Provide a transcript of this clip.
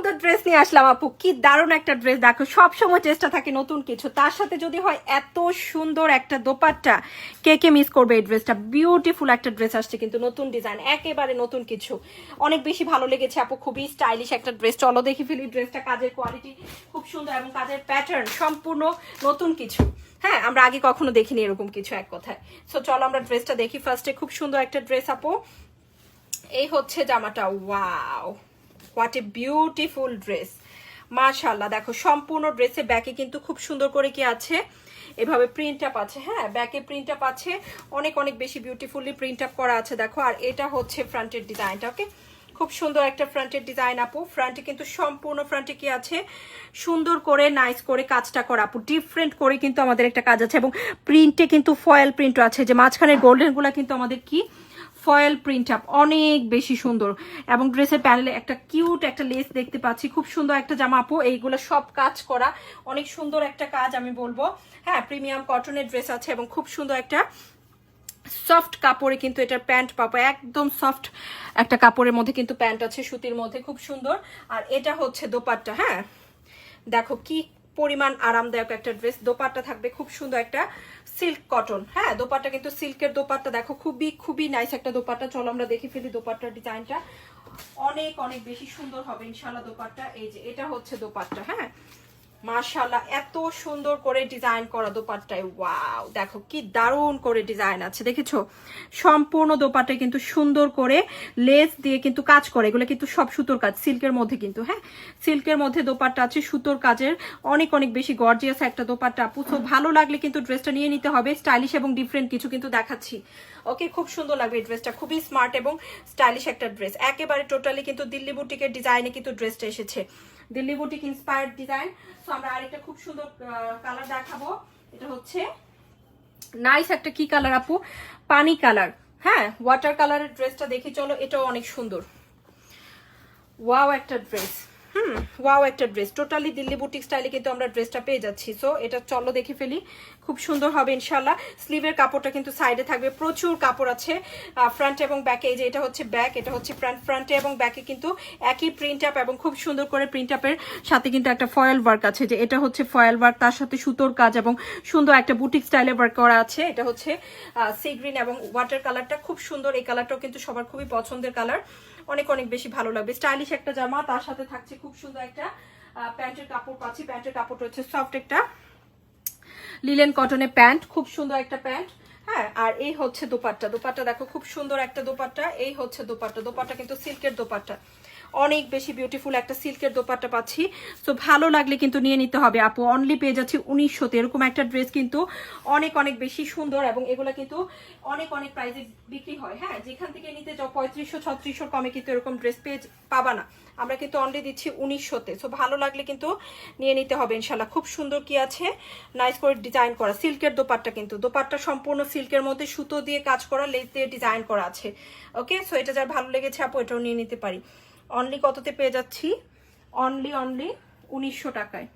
সুন্দর ড্রেস নিয়ে আসলাম আপু, কি দারুণ একটা ড্রেস। দেখো সবসময় চেষ্টা থাকে নতুন কিছু, তার সাথে যদি হয় এত সুন্দর একটা দোপাট্টা, কে কে মিস করবে এই ড্রেসটা। বিউটিফুল একটা ড্রেস আসছে কিন্তু নতুন ডিজাইন, একেবারে নতুন কিছু, অনেক বেশি ভালো লেগেছে আপু। খুবই স্টাইলিশ একটা ড্রেস, চলো দেখি ফেলি ড্রেসটা। কাজের কোয়ালিটি খুব সুন্দর এবং কাজের প্যাটার্ন সম্পূর্ণ নতুন কিছু। হ্যাঁ, আমরা আগে কখনো দেখিনি এরকম কিছু, এক কথায়। সো চলো আমরা ড্রেসটা দেখি ফার্স্টে। খুব সুন্দর একটা ড্রেস আপু, এই হচ্ছে জামাটা। Wow, what a beautiful dress, মাশাআল্লাহ। দেখো সম্পূর্ণ ড্রেসে ব্যাকে কিন্তু খুব সুন্দর করে কি আছে, এভাবে প্রিন্ট আপ আছে। হ্যাঁ, ব্যাকে প্রিন্ট আপ আছে, অনেক অনেক বেশি বিউটিফুলি প্রিন্ট আপ করা আছে। দেখো, আর এটা হচ্ছে ফ্রন্টের ডিজাইনটা। ওকে, খুব সুন্দর একটা ফ্রন্টের ডিজাইন আপু। ফ্রন্টে কিন্তু সম্পূর্ণ ফ্রন্টে কি আছে, সুন্দর করে নাইস করে কাজটা করা আপু, ডিফারেন্ট করে কিন্তু আমাদের একটা কাজ আছে। এবং প্রিন্টে কিন্তু ফয়েল প্রিন্টও আছে, যে মাঝখানের গোল্ডেন গুলা কিন্তু আমাদের কি ফয়েল প্রিন্ট আপ, অনেক বেশি সুন্দর। এবং ড্রেসের প্যানেলে একটা কিউট একটা লেস দেখতে পাচ্ছি, খুব সুন্দর একটা জামা আপু। এইগুলো সব কাজ করা, অনেক সুন্দর একটা কাজ আমি বলবো। হ্যাঁ, প্রিমিয়াম কটনের ড্রেস আছে এবং খুব সুন্দর একটা সফট কাপড়ে কিন্তু এটার প্যান্ট পাবো, একদম সফট একটা কাপড়ের মধ্যে কিন্তু প্যান্ট আছে, সুতির মধ্যে, খুব সুন্দর। আর এটা হচ্ছে দোপাট্টা। হ্যাঁ, দেখো কি পরিমাণ আরামদায়ক একটা ড্রেস। দোপাট্টা থাকবে খুব সুন্দর একটা সিল্ক কটন। হ্যাঁ, দোপাট্টা কিন্তু সিল্কের দোপাট্টা। দেখো খুবই খুবই নাইস একটা দোপাট্টা। চলো আমরা দেখি ফেলি দোপাট্টার ডিজাইনটা, অনেক অনেক বেশি সুন্দর হবে ইনশাল্লাহ দোপাট্টা। এই যে এটা হচ্ছে দোপাট্টা। হ্যাঁ, মাশাআল্লাহ, এত সুন্দর করে ডিজাইন করা দোপাট্টায়। ওয়াও, দেখো কি দারুণ করে ডিজাইন আছে, দেখেছো? সম্পূর্ণ দোপাট্টায় কিন্তু সুন্দর করে লেস দিয়ে কিন্তু কাজ করে, এগুলো কিন্তু সব সুতোর কাজ, সিল্কের মধ্যে কিন্তু। হ্যাঁ, সিল্কের মধ্যে দোপাট্টা আছে, সুতোর কাজের, অনেক অনেক বেশি গর্জিয়াস একটা দোপাট্টা আপু। তো ভালো লাগলে কিন্তু ড্রেসটা নিয়ে নিতে হবে, স্টাইলিশ এবং ডিফারেন্ট কিছু কিন্তু দেখাচ্ছি। ওকে, খুব সুন্দর লাগবে এই ড্রেসটা, খুবই স্মার্ট এবং স্টাইলিশ একটা ড্রেস, একেবারে টোটালি কিন্তু দিল্লি বুটিকের ডিজাইনে কিন্তু ড্রেসটা এসেছে, দিল্লি বুটিক ইন্সপায়ার্ড ডিজাইন। তো আমরা আরেকটা খুব সুন্দর কালার দেখাবো, এটা হচ্ছে নাইস একটা কি কালার আপু, পানি কালার। হ্যাঁ, ওয়াটার কালারের ড্রেসটা দেখি চলো, এটাও অনেক সুন্দর। ওয়াও একটা ড্রেস, ওয়াও একটা ড্রেস, টোটালি দিল্লি বুটিক স্টাইলে কিন্তু আমরা ড্রেসটা পেয়ে যাচ্ছি। সো এটা চলো দেখে ফেলি, খুব সুন্দর হবে ইনশাল্লাহ। স্লিভের কাপড়টা কিন্তু সাইডে থাকবে, প্রচুর কাপড় আছে ফ্রন্ট এবং ব্যাকে। এই যে এটা হচ্ছে ব্যাক, এটা হচ্ছে ফ্রন্ট। ফ্রন্টে এবং ব্যাকে কিন্তু একই প্রিন্ট আপ এবং খুব সুন্দর করে প্রিন্ট আপের সাথে কিন্তু একটা ফয়েল ওয়ার্ক আছে, যে এটা হচ্ছে ফয়েল ওয়ার্ক, তার সাথে সুতোর কাজ এবং সুন্দর একটা বুটিক স্টাইলে ওয়ার্ক করা আছে। এটা হচ্ছে সি গ্রিন এবং ওয়াটার কালারটা খুব সুন্দর, এই কালারটাও কিন্তু সবার খুবই পছন্দের কালার, অনেক অনেক বেশি ভালো লাগবে। স্টাইলিশ একটা জামা, তার সাথে থাকছে খুব সুন্দর একটা প্যান্টের কাপড় পাচ্ছি। প্যান্টের কাপড় হচ্ছে সফট একটা লিলেন কটনের প্যান্ট, খুব সুন্দর একটা প্যান্ট। হ্যাঁ, আর এই হচ্ছে দোপাট্টা। দোপাট্টা দেখো খুব সুন্দর একটা দোপাট্টা, এই হচ্ছে দোপাট্টা। দোপাট্টা কিন্তু সিল্কের দোপাট্টা, অনেক বেশি বিউটিফুল একটা সিল্কের দোপাট্টা পাচ্ছি। তো ভালো লাগলে কিন্তু নিয়ে নিতে হবে আপু, অনলি পেয়ে যাচ্ছি 1900-তে। এরকম একটা ড্রেস কিন্তু অনেক অনেক বেশি সুন্দর এবং এগুলো কিন্তু অনেক অনেক প্রাইসে বিক্রি হয়। হ্যাঁ, যেখান থেকে নিতে যাও 3500-3600 কমে কিন্তু এরকম ড্রেস পেয়ে পাবা না, আমরা কিন্তু অনলি দিচ্ছি 1900-তে। সো ভালো লাগলে কিন্তু নিয়ে নিতে হবে ইনশাল্লাহ। খুব সুন্দর কি আছে, নাইস করে ডিজাইন করা সিল্কের দোপাট্টা, কিন্তু দোপাট্টা সম্পূর্ণ সিল্কের মধ্যে সুতো দিয়ে কাজ করা, লেস দিয়ে ডিজাইন করা আছে। ওকে, সো এটা যার ভালো লেগেছে আপু এটাও নিয়ে নিতে পারি। অনলি কততে পেয়ে যাচ্ছি, অনলি 1900 টাকায়।